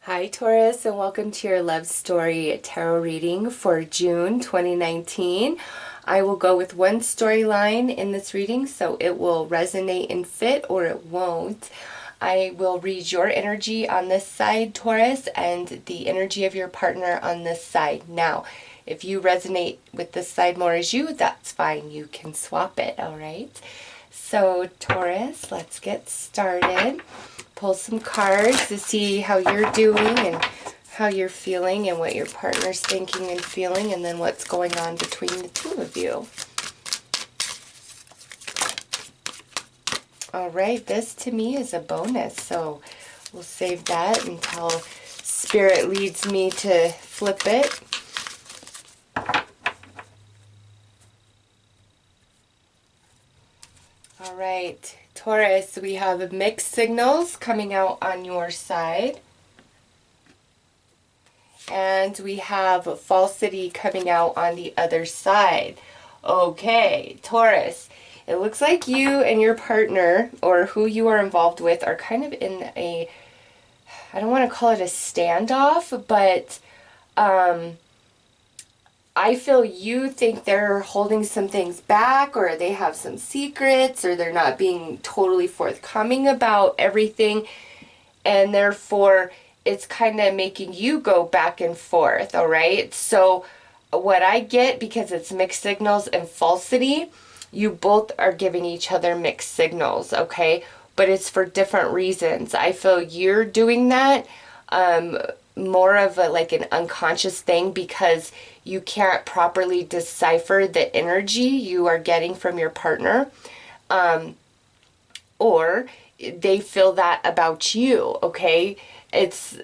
Hi Taurus, and welcome to your love story tarot reading for June 2019. I will go with one storyline in this reading, so it will resonate and fit or it won't. I will read your energy on this side, Taurus, and the energy of your partner on this side. Now, if you resonate with this side more as you, that's fine. You can swap it, all right? So, Taurus, let's get started. Pull some cards to see how you're doing and how you're feeling and what your partner's thinking and feeling, and then what's going on between the two of you. All right, this to me is a bonus, so we'll save that until Spirit leads me to flip it. All right, Taurus, we have mixed signals coming out on your side. And we have falsity coming out on the other side. Okay, Taurus, it looks like you and your partner, or who you are involved with, are kind of in a, I don't want to call it a standoff, but I feel you think they're holding some things back, or they have some secrets, or they're not being totally forthcoming about everything, and therefore it's kind of making you go back and forth, all right? So what I get, because it's mixed signals and falsity, you both are giving each other mixed signals, okay? But it's for different reasons. I feel you're doing that more of a, like an unconscious thing, because you can't properly decipher the energy you are getting from your partner, or they feel that about you, okay? It's,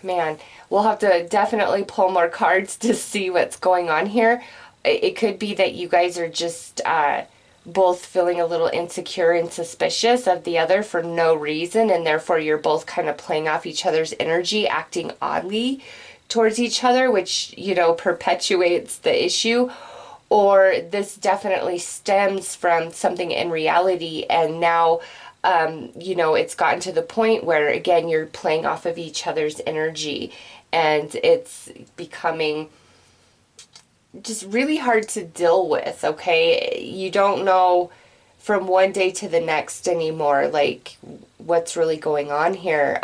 man, we'll have to definitely pull more cards to see what's going on here. It could be that you guys are just both feeling a little insecure and suspicious of the other for no reason, and therefore you're both kind of playing off each other's energy, acting oddly towards each other, which, you know, perpetuates the issue. Or this definitely stems from something in reality, and now you know, it's gotten to the point where, again, you're playing off of each other's energy, and it's becoming just really hard to deal with, okay? You don't know from one day to the next anymore, like, what's really going on here.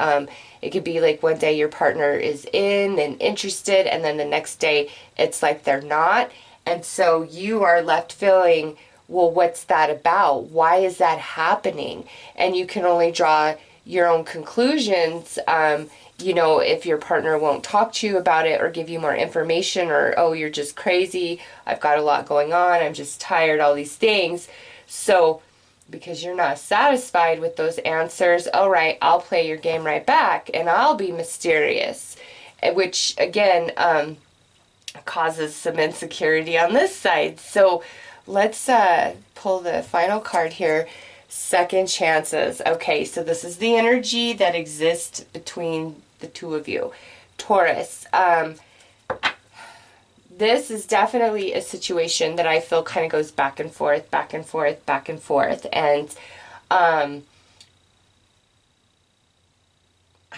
It could be like one day your partner is in and interested, and then the next day it's like they're not. And so you are left feeling, well, what's that about? Why is that happening? And you can only draw your own conclusions, you know, if your partner won't talk to you about it or give you more information, or, oh, you're just crazy, I've got a lot going on, I'm just tired, all these things. So because you're not satisfied with those answers, all right, I'll play your game right back and I'll be mysterious, which again causes some insecurity on this side. So let's pull the final card here. Second chances. Okay, so this is the energy that exists between the two of you. Taurus, this is definitely a situation that I feel kind of goes back and forth, back and forth, back and forth. And I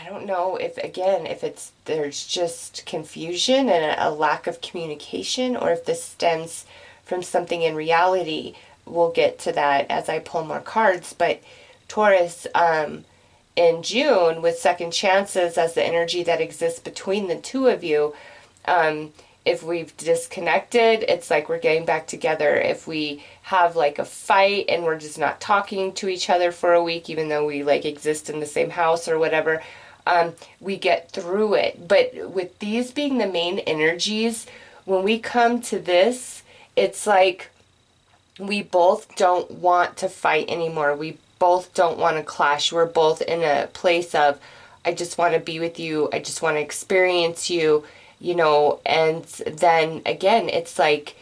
don't know if, again, if it's, there's just confusion and a lack of communication, or if this stems from something in reality. We'll get to that as I pull more cards. But Taurus, in June, with second chances as the energy that exists between the two of you, if we've disconnected, it's like we're getting back together. If we have like a fight and we're just not talking to each other for a week, even though we like exist in the same house or whatever, we get through it. But with these being the main energies, when we come to this, it's like we both don't want to fight anymore. We both don't want to clash. We're both in a place of, I just want to be with you. I just want to experience you, you know. And then again, it's like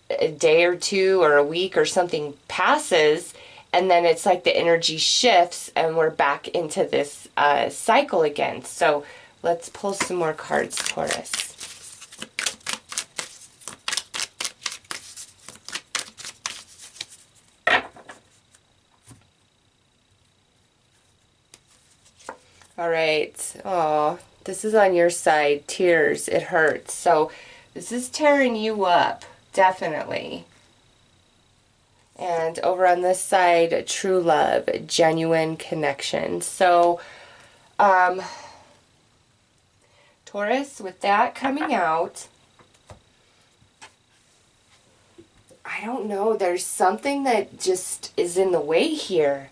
a day or two or a week or something passes, and then it's like the energy shifts and we're back into this cycle again. So let's pull some more cards, Taurus. All right. Oh, this is on your side. Tears. It hurts. So this is tearing you up, definitely. And over on this side, true love, genuine connection. So, Taurus, with that coming out, I don't know. There's something that just is in the way here.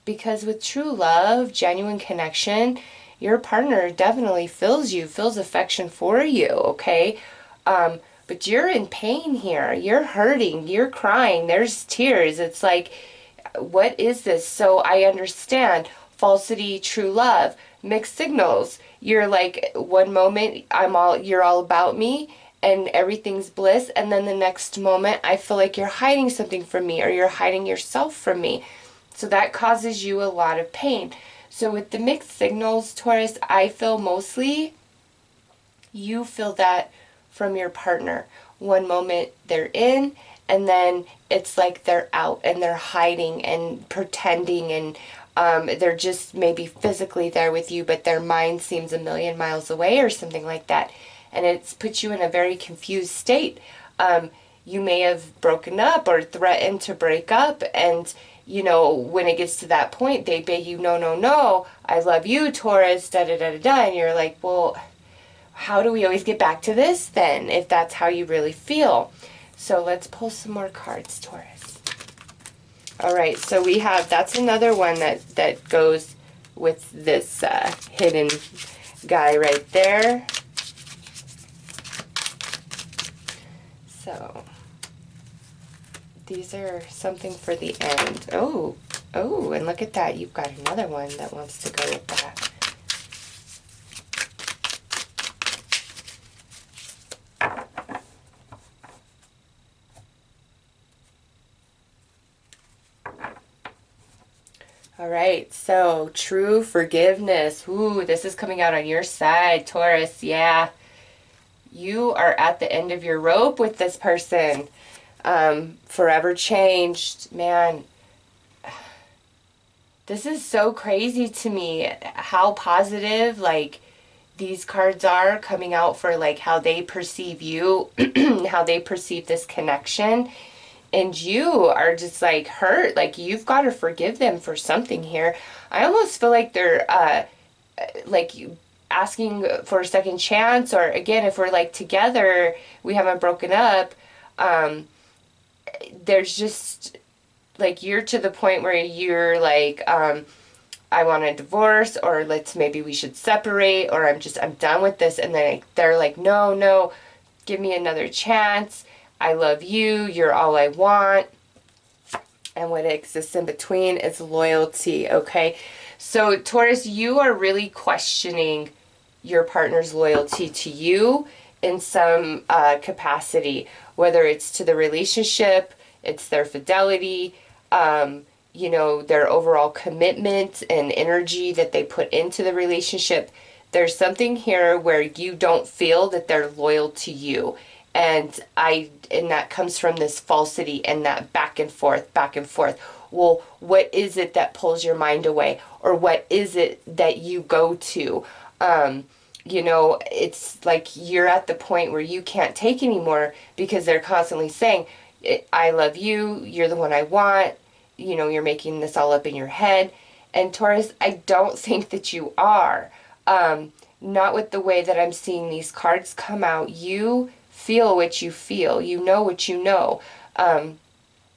Because with true love, genuine connection, your partner definitely feels you, feels affection for you, okay? But you're in pain here. You're hurting. You're crying. There's tears. It's like, what is this? So I understand falsity, true love, mixed signals. You're like, one moment you're all about me and everything's bliss, and then the next moment I feel like you're hiding something from me, or you're hiding yourself from me. So that causes you a lot of pain. So with the mixed signals, Taurus, I feel mostly you feel that from your partner. One moment they're in, and then it's like they're out and they're hiding and pretending, and they're just maybe physically there with you, but their mind seems a million miles away or something like that. And it's put you in a very confused state. You may have broken up or threatened to break up, and when it gets to that point, they beg you, no, no, no, I love you, Taurus, da da da da da, and you're like, well, how do we always get back to this then, if that's how you really feel? So let's pull some more cards, Taurus. All right, so we have, that's another one that goes with this hidden guy right there. So these are something for the end. Oh, and look at that. You've got another one that wants to go with that. All right, so true forgiveness. Ooh, this is coming out on your side, Taurus. Yeah, you are at the end of your rope with this person. Forever changed. Man, this is so crazy to me how positive, like, these cards are coming out for, like, how they perceive you, how they perceive this connection. And you are just like hurt, like you've got to forgive them for something here. I almost feel like they're like asking for a second chance, or again, if we're like together, we haven't broken up. There's just like, you're to the point where you're like, I want a divorce, or maybe we should separate, or I'm done with this. And then they're like, no, no, give me another chance. I love you. You're all I want. And what exists in between is loyalty, okay? So, Taurus, you are really questioning your partner's loyalty to you in some capacity, whether it's to the relationship, it's their fidelity, their overall commitment and energy that they put into the relationship. There's something here where you don't feel that they're loyal to you. And that comes from this falsity and that back and forth, back and forth. Well, what is it that pulls your mind away? Or what is it that you go to? It's like you're at the point where you can't take anymore, because they're constantly saying, I love you, you're the one I want, you're making this all up in your head. And Taurus, I don't think that you are. Not with the way that I'm seeing these cards come out. You feel what you feel. You know what you know.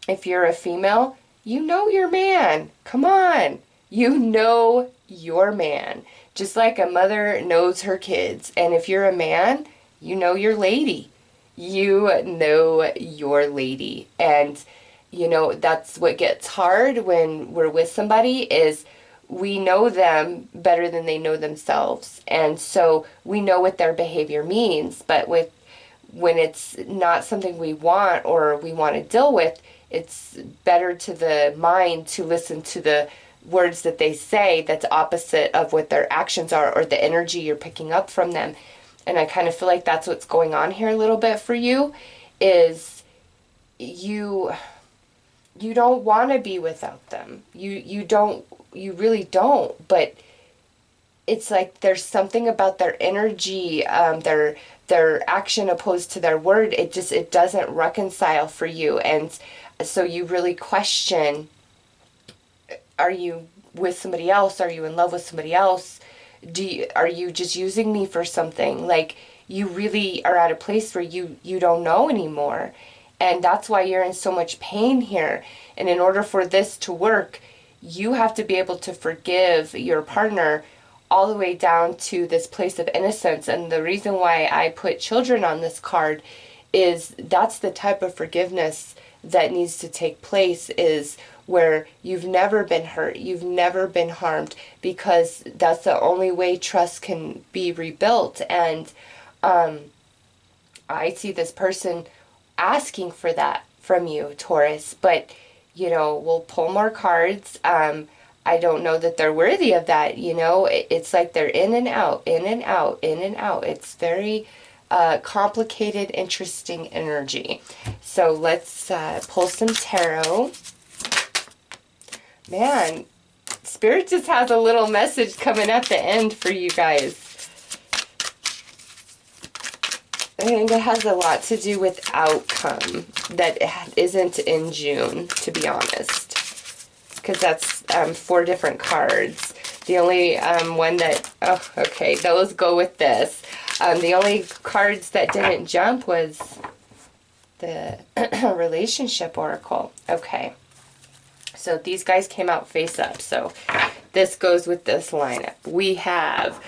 If you're a female, you know your man. Come on. You know your man. Just like a mother knows her kids. And if you're a man, you know your lady. You know your lady. And, that's what gets hard when we're with somebody, is we know them better than they know themselves. And so we know what their behavior means. But when it's not something we want or we want to deal with, it's better to the mind to listen to the words that they say that's opposite of what their actions are, or the energy you're picking up from them. And I kind of feel like that's what's going on here a little bit for you, is you don't want to be without them. You don't you really don't, but it's like there's something about their energy, their action opposed to their word. It doesn't reconcile for you, and so you really question: are you with somebody else? Are you in love with somebody else? Are you just using me for something? Like, you really are at a place where you don't know anymore, and that's why you're in so much pain here. And in order for this to work, you have to be able to forgive your partner all the way down to this place of innocence. And the reason why I put children on this card is that's the type of forgiveness that needs to take place, is where you've never been hurt, you've never been harmed, because that's the only way trust can be rebuilt. And I see this person asking for that from you, Taurus, but we'll pull more cards. I don't know that they're worthy of that. It's like they're in and out, in and out, in and out. It's very complicated, interesting energy. So let's pull some tarot. Man, Spirit just has a little message coming at the end for you guys. I think it has a lot to do with outcome that isn't in June, to be honest. Because that's 4 different cards. The only one that... Oh, okay, those go with this. The only cards that didn't jump was the relationship oracle. Okay. So these guys came out face up. So this goes with this lineup. We have...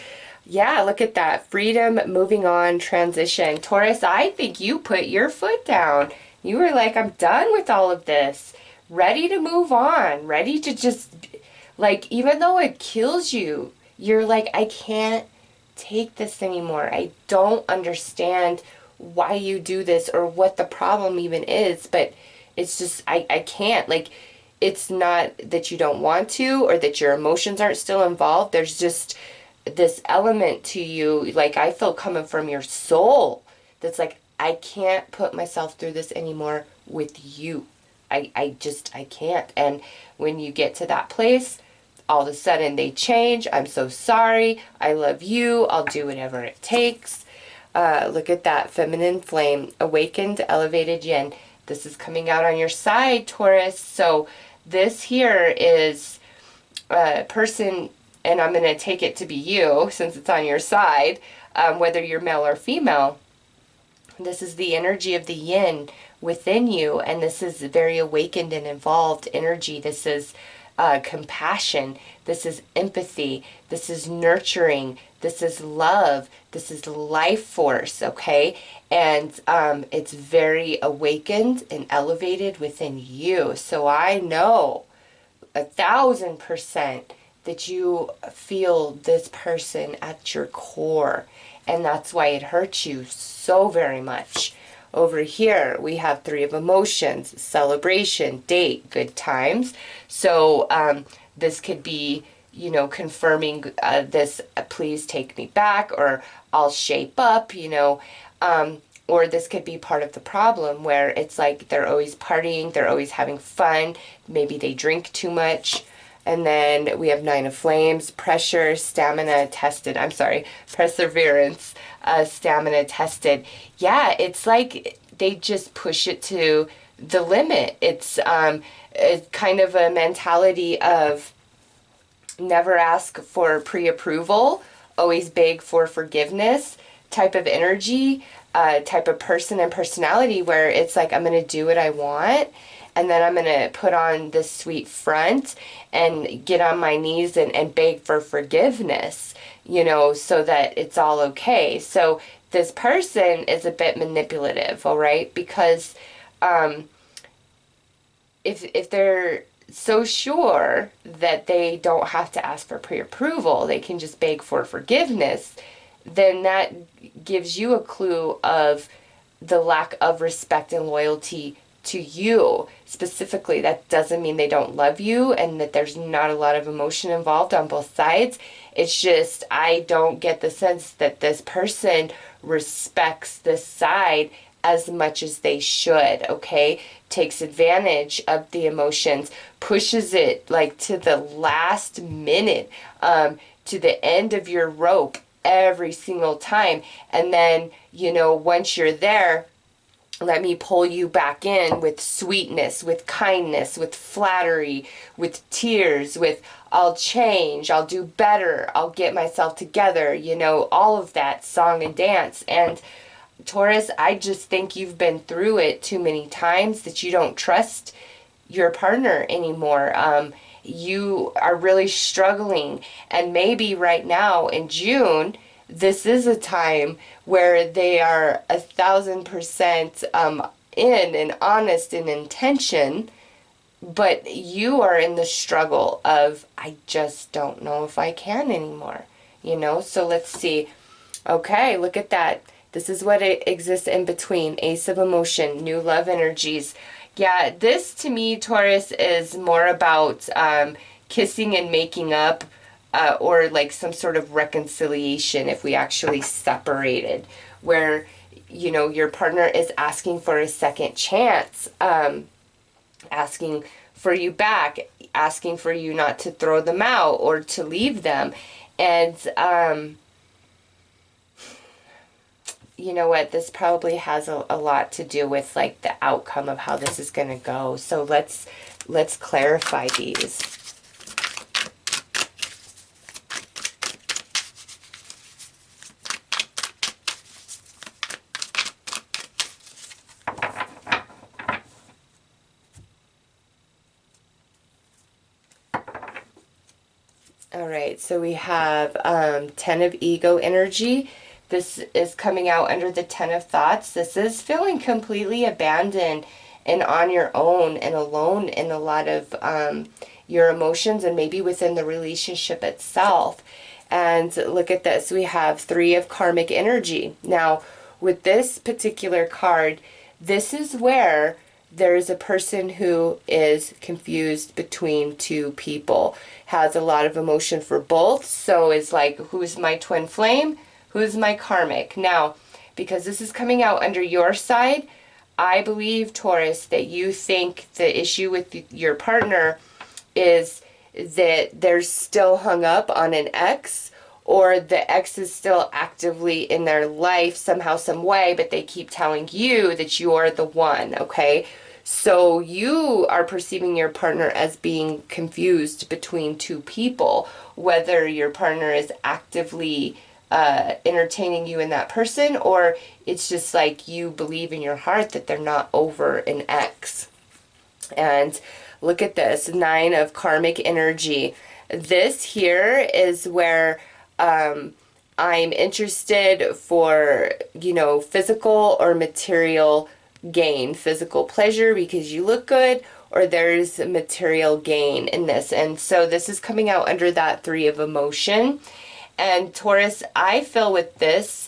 Yeah, look at that. Freedom, moving on, transition. Taurus, I think you put your foot down. You were like, I'm done with all of this. Ready to move on. Ready to just, like, even though it kills you, you're like, I can't take this anymore. I don't understand why you do this or what the problem even is. But it's just, I can't. Like, it's not that you don't want to or that your emotions aren't still involved. There's just this element to you, like, I feel coming from your soul, that's like, I can't put myself through this anymore with you. I can't. And when you get to that place, all of a sudden they change. I'm so sorry. I love you. I'll do whatever it takes. Look at that feminine flame, awakened, elevated yin. This is coming out on your side, Taurus. So this here is a person, and I'm going to take it to be you since it's on your side, whether you're male or female. This is the energy of the yin within you, and this is very awakened and involved energy. This is compassion. This is empathy. This is nurturing. This is love. This is life force, okay? And it's very awakened and elevated within you. So I know 1,000% that you feel this person at your core, and that's why it hurts you so very much. Over here, we have 3 of emotions: celebration, date, good times. So this could be, confirming this, please take me back, or I'll shape up, or this could be part of the problem where it's like they're always partying, they're always having fun, maybe they drink too much. And then we have 9 of Flames, pressure, stamina tested. I'm sorry, perseverance, stamina tested. Yeah, it's like they just push it to the limit. It's kind of a mentality of never ask for pre-approval, always beg for forgiveness type of energy, type of person and personality, where it's like, I'm going to do what I want. And then I'm going to put on this sweet front and get on my knees and beg for forgiveness, so that it's all okay. So this person is a bit manipulative, all right? Because if they're so sure that they don't have to ask for pre-approval, they can just beg for forgiveness, then that gives you a clue of the lack of respect and loyalty to you specifically. That doesn't mean they don't love you and that there's not a lot of emotion involved on both sides. It's just, I don't get the sense that this person respects this side as much as they should, okay? Takes advantage of the emotions, pushes it like to the last minute, to the end of your rope every single time. And then, you know, once you're there, let me pull you back in with sweetness, with kindness, with flattery, with tears, with I'll change, I'll do better, I'll get myself together, you know, all of that song and dance. And Taurus, I just think you've been through it too many times that you don't trust your partner anymore. You are really struggling, and maybe right now in June, this is a time where they are 1,000% in and honest in intention, but you are in the struggle of, I just don't know if I can anymore, you know? So let's see. Okay, look at that. This is what it exists in between. Ace of Emotion, new love energies. Yeah, this to me, Taurus, is more about kissing and making up, or like some sort of reconciliation if we actually separated, where, you know, your partner is asking for a second chance, asking for you back, asking for you not to throw them out or to leave them. And you know what, this probably has a lot to do with like the outcome of how this is going to go. So let's clarify these. All right, so we have 10 of ego energy. This is coming out under the 10 of thoughts. This is feeling completely abandoned and on your own and alone in a lot of your emotions and maybe within the relationship itself. And look at this. We have 3 of karmic energy. Now, with this particular card, this is where there is a person who is confused between two people, has a lot of emotion for both. So it's like, who's my twin flame? Who's my karmic? Now, because this is coming out under your side, I believe, Taurus, that you think the issue with your partner is that they're still hung up on an ex, or the ex is still actively in their life somehow, some way, but they keep telling you that you're the one, okay? So you are perceiving your partner as being confused between two people, whether your partner is actively entertaining you in that person, or it's just like you believe in your heart that they're not over an ex. And look at this, 9 of karmic energy. This here is where I'm interested for, you know, physical or material gain, physical pleasure because you look good, or there's material gain in this. And so this is coming out under that 3 of emotion. And Taurus, I feel with this,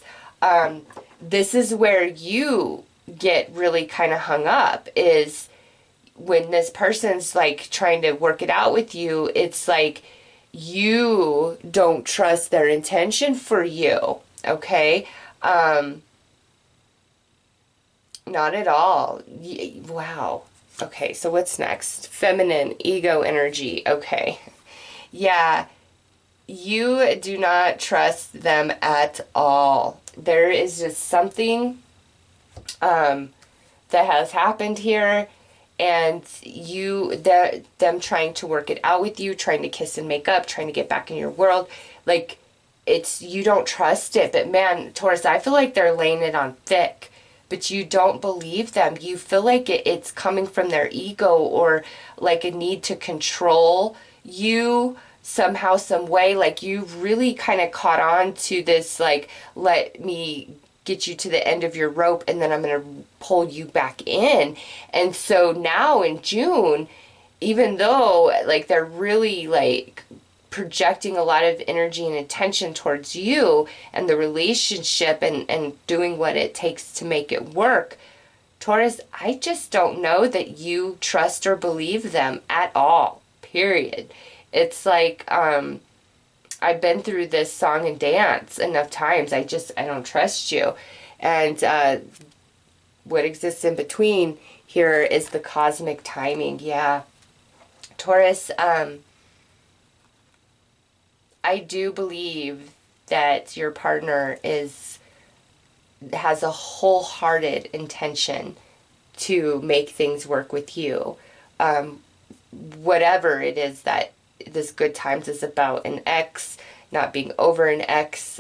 this is where you get really kind of hung up, is when this person's like trying to work it out with you, it's like you don't trust their intention for you, okay? Not at all. Wow. Okay, so what's next? Feminine, ego energy. Okay. Yeah. You do not trust them at all. There is just something that has happened here, and them trying to work it out with you, trying to kiss and make up, trying to get back in your world. Like, you don't trust it. But man, Taurus, I feel like they're laying it on thick, but you don't believe them. You feel like it's coming from their ego, or like a need to control you somehow, some way. Like you really kind of caught on to this, like, let me get you to the end of your rope and then I'm going to pull you back in. And so now in June, even though like they're really like projecting a lot of energy and attention towards you and the relationship and doing what it takes to make it work, Taurus, I just don't know that you trust or believe them at all, period. It's like, I've been through this song and dance enough times. I don't trust you. And what exists in between here is the cosmic timing. Yeah. Taurus, I do believe that your partner has a wholehearted intention to make things work with you. Whatever it is that this good times is about, an ex, not being over an ex,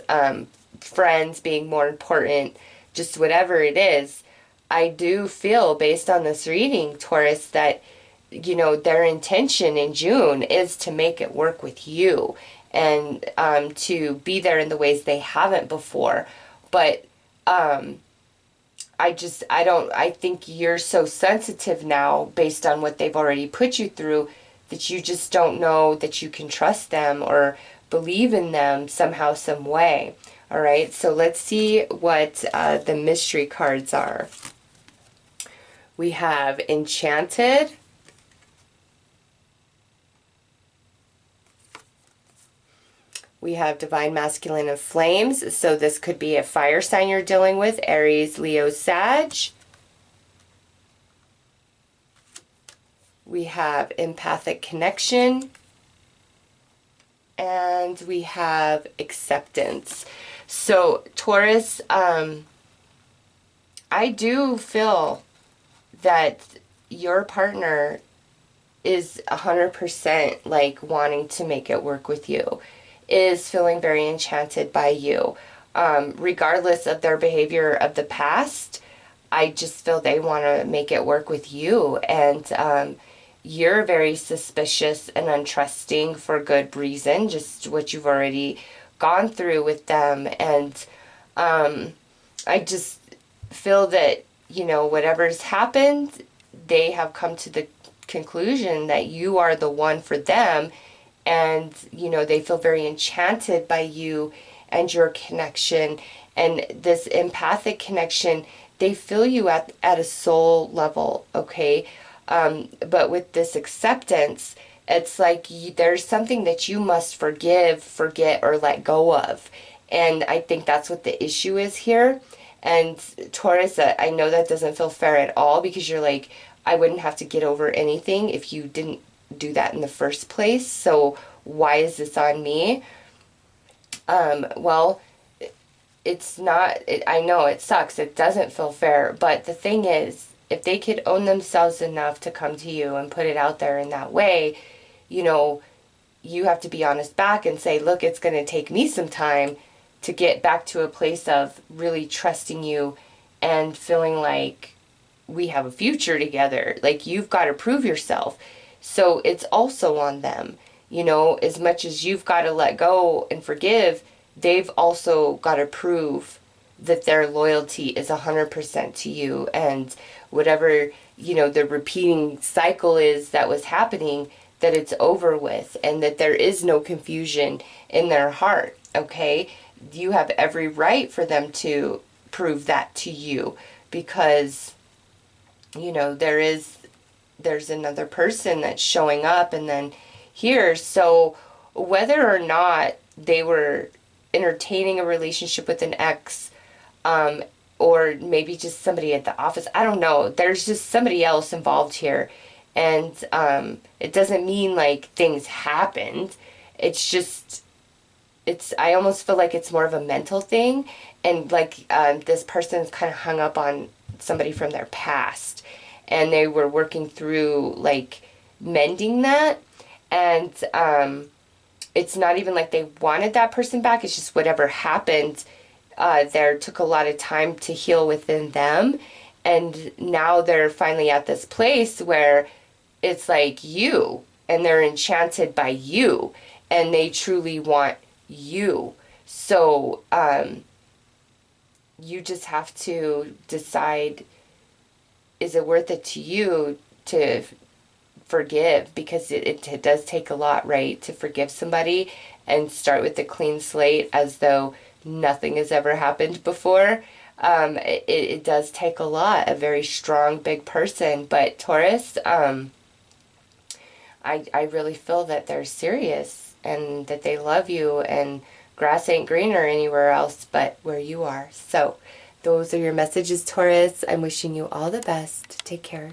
friends being more important, just whatever it is, I do feel based on this reading, Taurus, that their intention in June is to make it work with you and to be there in the ways they haven't before. But I think you're so sensitive now based on what they've already put you through that you just don't know that you can trust them or believe in them somehow, some way. All right, so let's see what the mystery cards are. We have Enchanted. We have Divine Masculine and Flames. So this could be a fire sign you're dealing with, Aries, Leo, Sag. We have Empathic Connection. And we have Acceptance. So Taurus, I do feel that your partner is 100% like wanting to make it work with you, is feeling very enchanted by you. Regardless of their behavior of the past, I just feel they want to make it work with you. And you're very suspicious and untrusting for good reason, just what you've already gone through with them. And I just feel that, whatever's happened, they have come to the conclusion that you are the one for them. And, they feel very enchanted by you and your connection. And this empathic connection, they feel you at a soul level, okay? But with this acceptance, it's like there's something that you must forgive, forget, or let go of. And I think that's what the issue is here. And Taurus, I know that doesn't feel fair at all because you're like, I wouldn't have to get over anything if you didn't do that in the first place. So why is this on me? Well, it's not, I know it sucks. It doesn't feel fair. But the thing is, if they could own themselves enough to come to you and put it out there in that way, you have to be honest back and say, look, it's going to take me some time to get back to a place of really trusting you and feeling like we have a future together. Like, you've got to prove yourself. So it's also on them. As much as you've got to let go and forgive, they've also got to prove that their loyalty is 100% to you. And whatever, the repeating cycle is that was happening, that it's over with and that there is no confusion in their heart, okay? You have every right for them to prove that to you because, there's another person that's showing up and then here. So whether or not they were entertaining a relationship with an ex, or maybe just somebody at the office, I don't know. There's just somebody else involved here. And it doesn't mean like things happened. It's just, I almost feel like it's more of a mental thing. And like this person's kind of hung up on somebody from their past. And they were working through like mending that. And it's not even like they wanted that person back. It's just whatever happened there took a lot of time to heal within them. And now they're finally at this place where it's like you, and they're enchanted by you, and they truly want you. So you just have to decide, is it worth it to you to forgive? Because it does take a lot, right, to forgive somebody and start with a clean slate as though nothing has ever happened before. It does take a lot, a very strong, big person. But Taurus, I really feel that they're serious and that they love you, and grass ain't greener anywhere else but where you are. So Those are your messages, Taurus. I'm wishing you all the best. Take care.